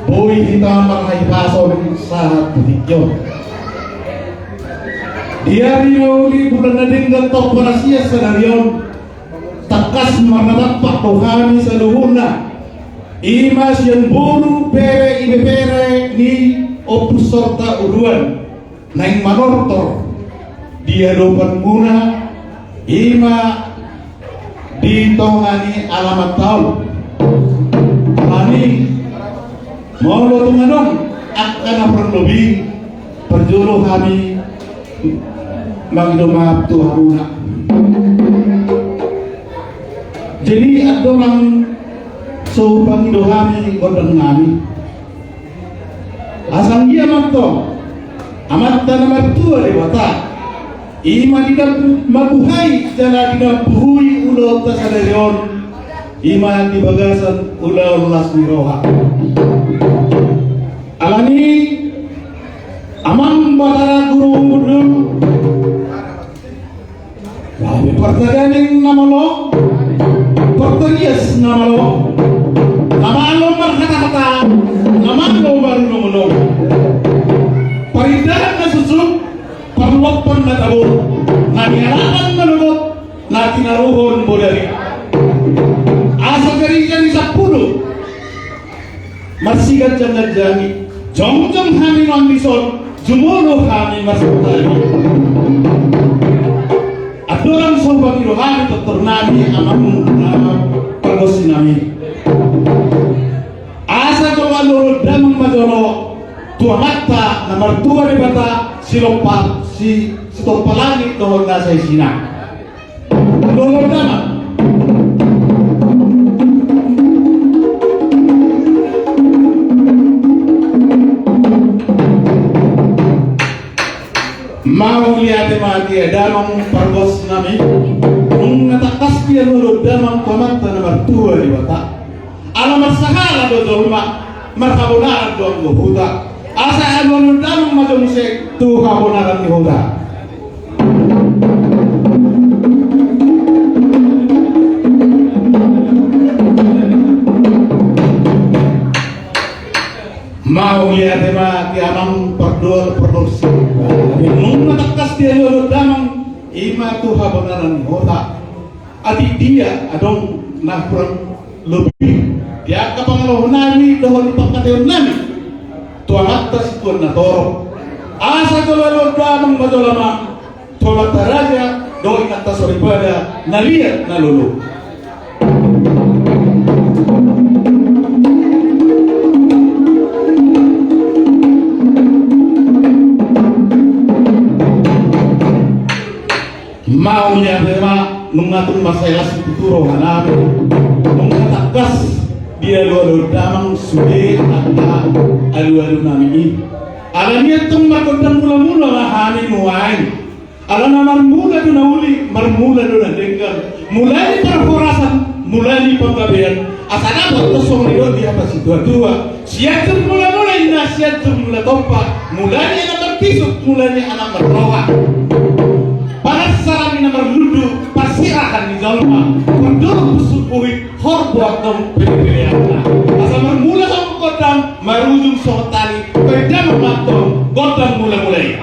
Boy kita marahaipason sa butikyo. Dia rinuli bulan na din gantok para siya sa naryon. Takas maradapak Tuhani sa luhuna. Imas yan buru pere ibepere ni opusorta uruan. Naing manortor. Dia dopan muna. Ima dito nga ni alamat taon. Ani mau lo tunganong akan perlobi perjuru kami magdomap tu haruna. Jadi ada orang so pangdohami godang kami. Asang dia manto amat tanam tua dewata. Ima tidak mabuhay jana tidak buhui ulo tasadarion. Ima di bagasan ulo las miroha. Alani amang batara guru Lalu pertaganing namalo Portugies namalo Namalo markata-kata Namalo baru Paridahan na susuk Perlopan na tabur Nanialangan manunod Na tinaruhon bodari Asa karinya ni 10 Marsigat jam nagjangi Jom-jom kami nambison Jumolo kami masutali At doon sa bagirohan Dr. Nami amang pergosin namin Asa ko malurod damang madoro Tuamata na martua ni bata Silopat si Topalangit doon nasa isina Lulod damang mau lihat mati damang pargos nami nung natakas dia lulu damang pamata nomor 2 di bata alamat sahala do dolma marhabunaran do huda asa lulu damang majo musik tu habunaran di huda mau lihat mati amang produksi nung natakas dia lolo damang ima tu habanan hota adik dia adong nakurang lebih dia kapang nani dohon pangkateon nami tuang atas tuan na toro asa lolo damang madolama tuang taraja doin atas oripada naliat na lolo mau nyarema nungatun masalah situro haname nungatakas dia luar damang sude anda alu nami alania tung makodang mula mahani nuain alana marmula tu nauli marmula tu dengar mulai perforasan mulai penggabean asana bertosong lido di atas dua siatur mula ina siatur mula tompa mulai anak berpisuk mulai anak berlawa sarang nomor ludu pasirahan di zalma penduduk bersupuhi horbuat dong pilih-pilihan asal bermula sama kodam marujung sohotani beda memantong kodam mulai-mulai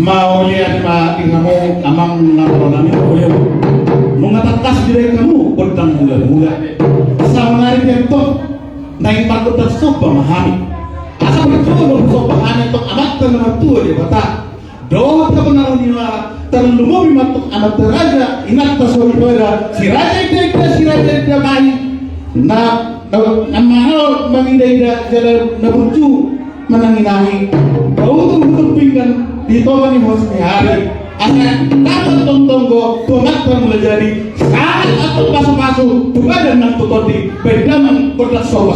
mau lihat mati kamu amang naronami boleh mengatakas diri kamu pedang mula-mula sama nari tentu naik patut tersop memahami asal betul bersop memahami untuk amat nomor 2 di kota doa kebenaran nila terlalu matuk amat teraja ingat tasawuf pada si raja dia main na namahal mengindai jalan nabucu menanginahi kau tuh pinggan di toman ni hosmi hari asal takut tonggo tomat mulai jadi saat atau pasu tuh ada nang tutoti beda mang kotak soba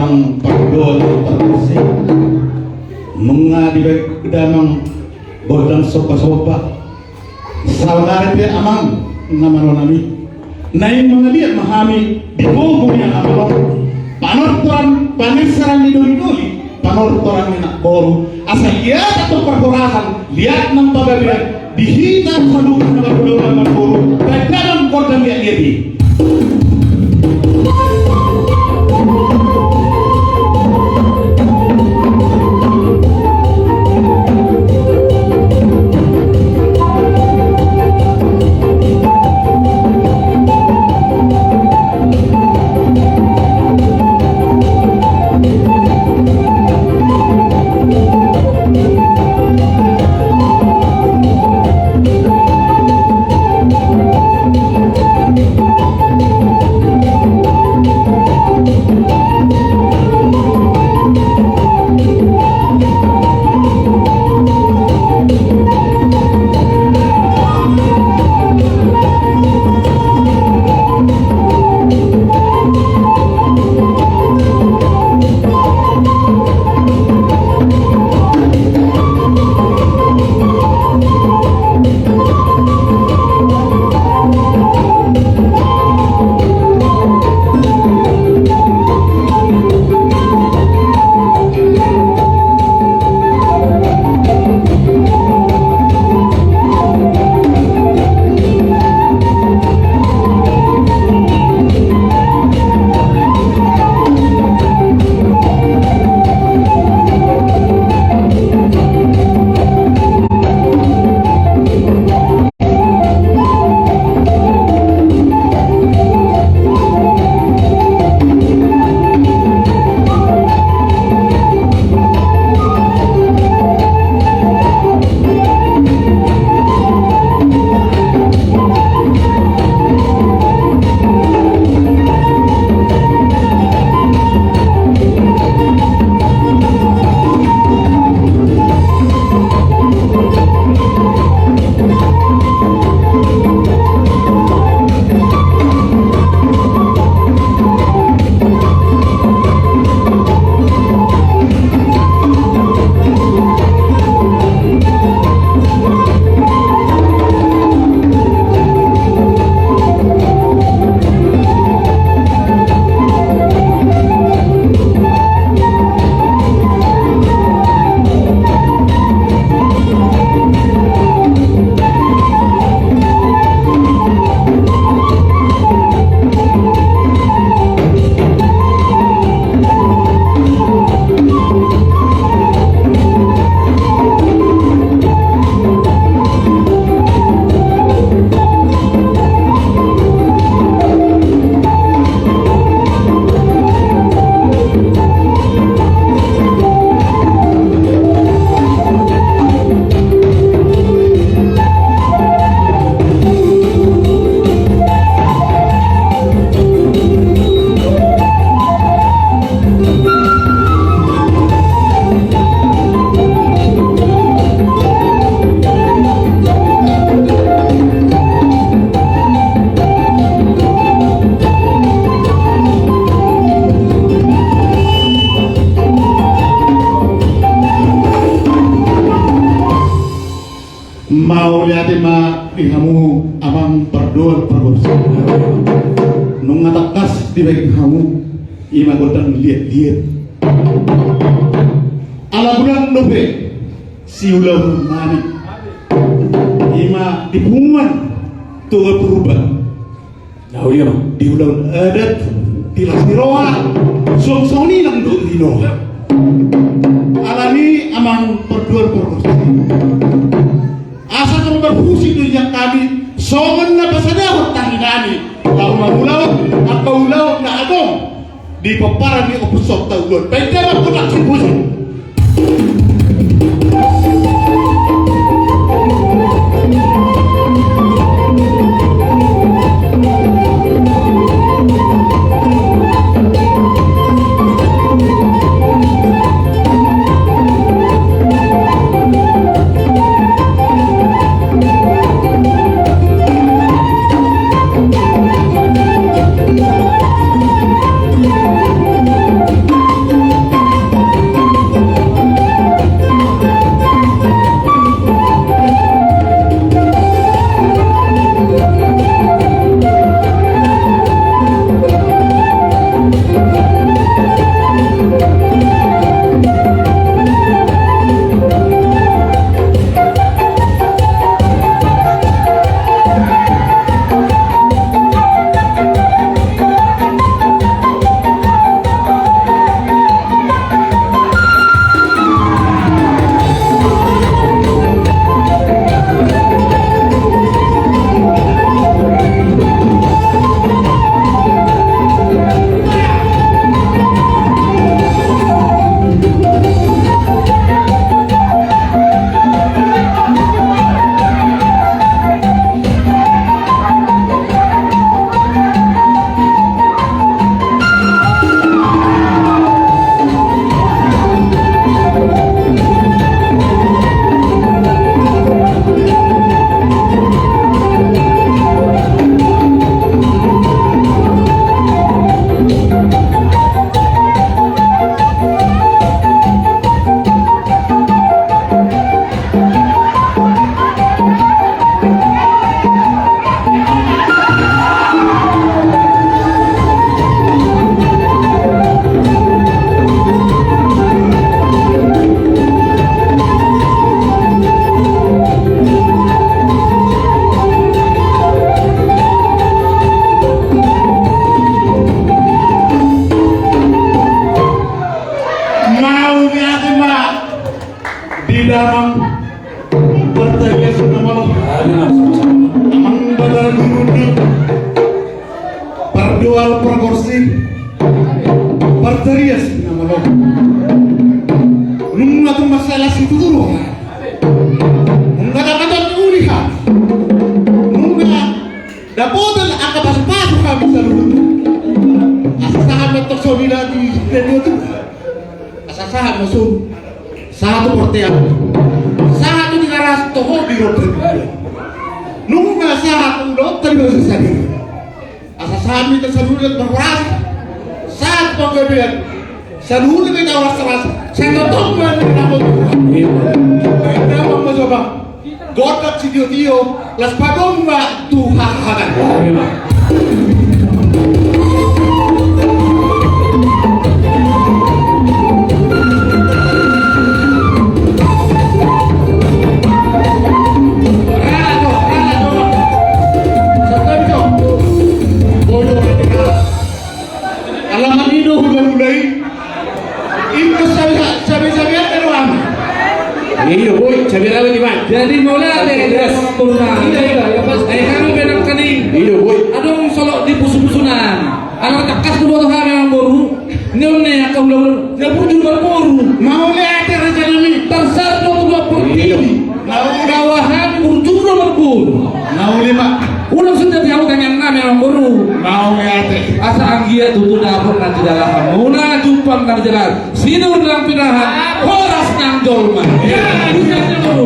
damang pagdol terusik mengadi damang bodang sopa-sopa saudara dia amang namaronami naik mengeliat mahami di bawah yang amalon panortoran panesaran idoli panortoran minak boru asal ia atau perhorahan lihat nang pagabiran dihitam saluran dengan bulan boru baik dalam kodam yang jadi mau lihat ma kamu abang berdoa pergorsa nung ngatakas di baik kamu ima godang lihat ala bulan nobe si ulang mani ima dipungan tuh berubah nah dia di ulang adat di lasmiroa soni nang do dino alani amang berdoa pergorsa asa kalau berfungsi dunia kami songon na basada hutang inani lau ulau atau ulau na agong di peparan di opusok taulun pente aku tak kibusi di dalam pertanyaan nama amang badal gurudi perdual perkorsi perterias nama lo nung atong masalah situ dulu nggak dapat ulihan nung dapotan akabas-paso kami sa luto asasahan mo ito sa nila di Pedro asasahan mo so sa ato portean sa ato di karas toho di rotre nung sa atong loob tayo sa sarili asasahan mo ito sa lulat berwas sa ato paggabihan sa lulat may tawas-tawas sa totong man ako kaya naman masoba Gordat si Dio las pagomba tuhahagan. Alaman ini hulai-hulai. Itu sabi-sabian teruan. Iyo boy, sabiraw di ba? Jadi mula ada yang turuna. Iya, pas ay kami benang kaning. Iyo boy. Adong solok di pusu-pusunan. Anak takas dulu kami yang boru. Nyone akam lalu, nyabur juga boru. Mau lihat raja ini. Tersar dua dua pergi. Bawahan burjur nomor pun. Mau lima. Ulang sudah tahu kan yang nama yang boru. Mau lihat. Asa anggia tutu dapur nanti dalam. Muna jumpang nanti jalan. Sinur dalam pinahan. Horas nang dolman.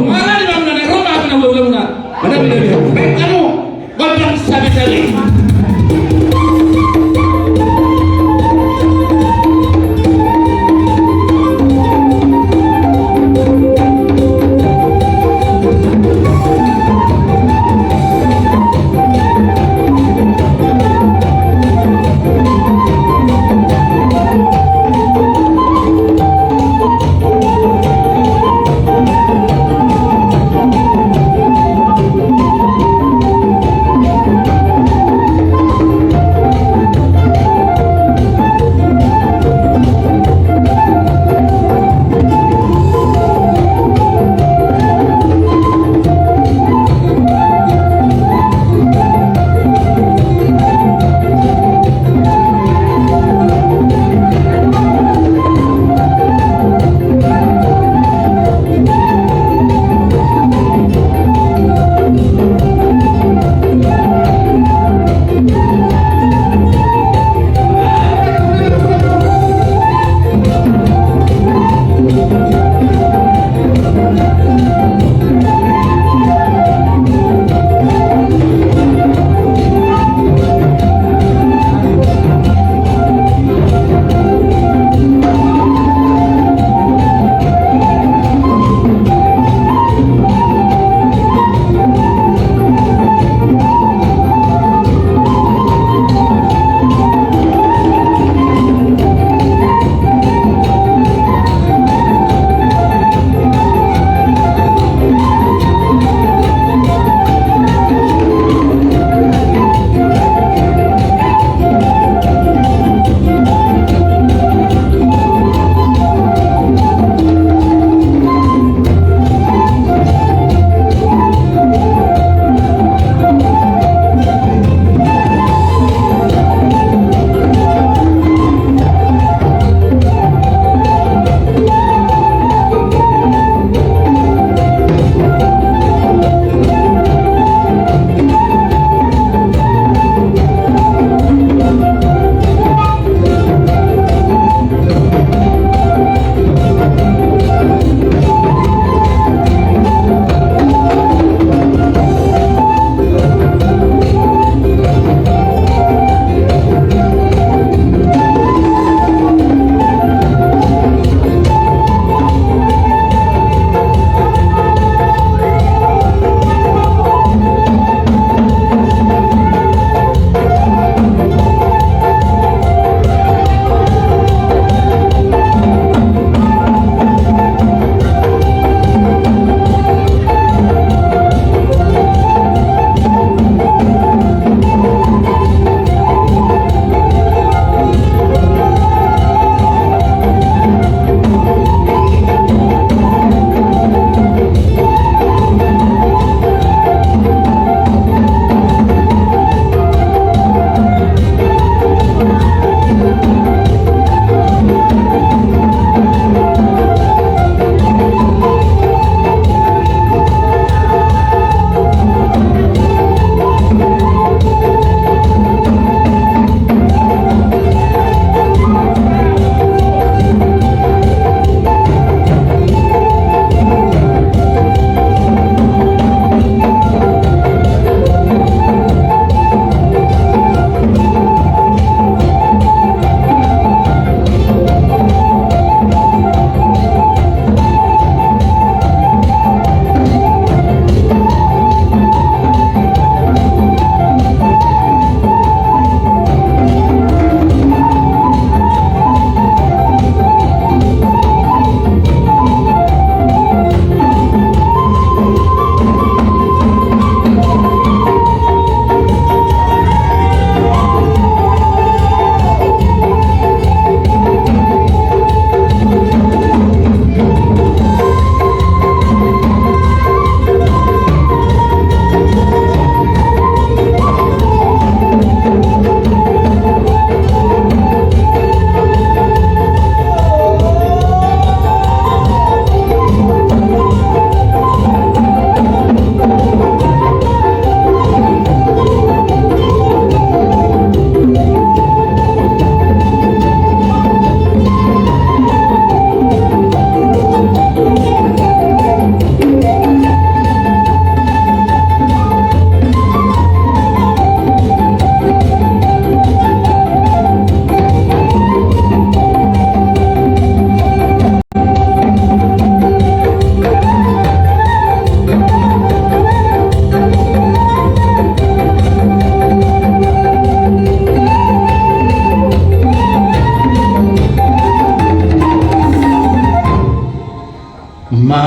Mana di mana nek rumah aku nak ulang-ulang. Mana bila dia? Baik kamu, gondang sabi-sabi.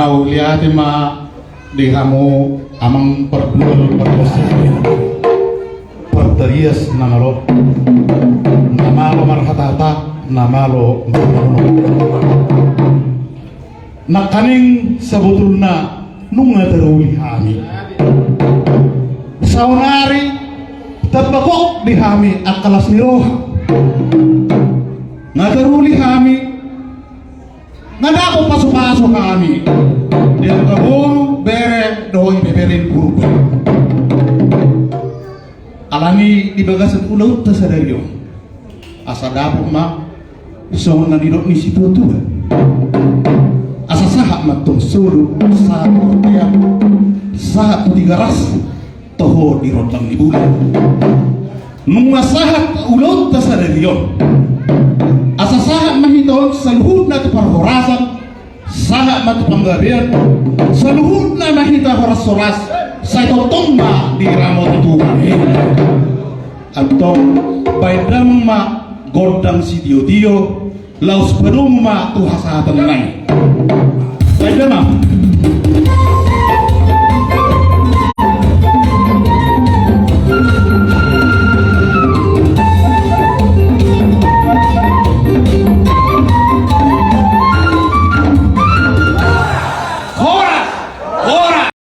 Kau lihat ma di kamu amang perbulan perbulan perterias nama lo marhatata nama lo nakaning sebetulnya nunga teruli kami saunari tabakok di kami akalas niroha ngateruli kami ngada ako pasok-pasok kami dia kaburu bere doy beberin guru alami di bagasan ulau tasadayo asa dapo ma so nanidok ni situ tu asa saha matong sulu sa ya saha tu digaras toho di rotang di bulan nung masaha ulau tasadayo asa saha mahiton saluhud na parhorasan saha matu panggabian saluhud na mahita horas soras sa itotong ma di ramo tutuhan atong baydam ma godang si dio laus penum ma tuhasatan nai baydam ma